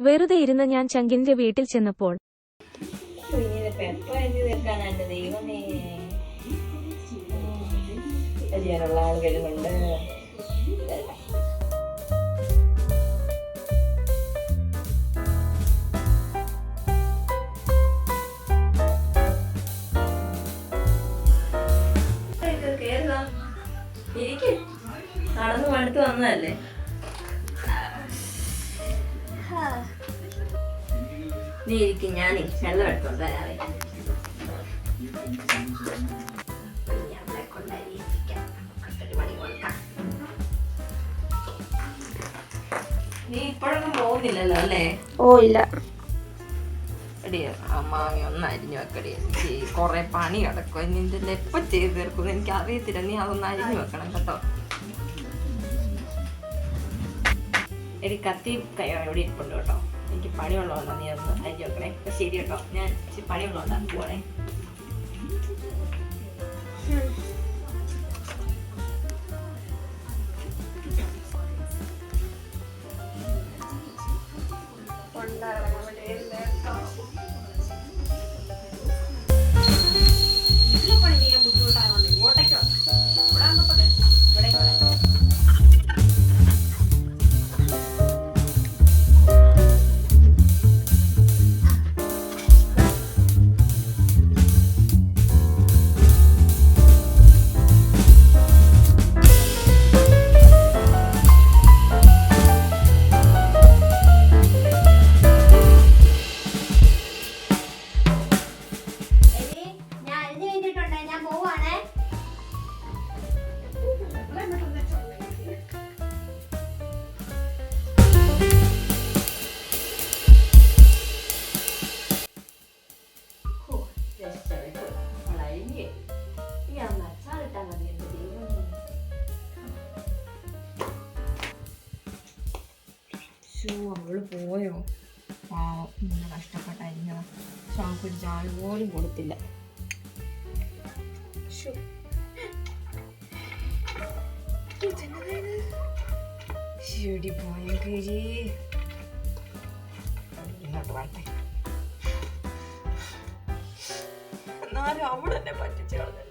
വെറുതെ ഇരുന്ന് ഞാൻ ചങ്കിന്റെ വീട്ടിൽ ചെന്നപ്പോൾ ആൾ വരുന്നുണ്ട്. നടന്ന് മടുത്ത് വന്നതല്ലേ. നീ ഇരിക്കും, ഞാൻ വെള്ളം എടുത്തോണ്ട് വരാവേ. നീ ഇപ്പോഴൊന്നും പോകുന്നില്ലല്ലോ അല്ലേ? ഓ ഇല്ല. എടി അമ്മാമി ഒന്ന് അരിഞ്ഞു വെക്കടി. കൊറേ പണി കിടക്കും. നിന്റെ എപ്പ ചെയ്ത് തീർക്കും എനിക്ക് അറിയത്തില്ല. നീ അതൊന്ന് അരിഞ്ഞു വെക്കണം കേട്ടോ. എടി കത്തി എവിടെ ഇരിപ്പുണ്ട് കേട്ടോ. എനിക്ക് പണിയുള്ളതുകൊണ്ടോ നീ ഒന്ന് അരിഞ്ഞു വെക്കണേ. അപ്പൊ ശരി കേട്ടോ, ഞാൻ പണിയുള്ളതുകൊണ്ടാണ് പോണേ. അവള് പോയോ? പാവം, ഇങ്ങനെ കഷ്ടപ്പെട്ടായിരിക്കണം. പക്ഷെ അവൾക്കൊരു ചായ പോലും കൊടുത്തില്ല. ഇങ്ങോട്ട് വരട്ടെ. എന്നാലും അവളെന്നെ പറ്റിച്ചു കളഞ്ഞു.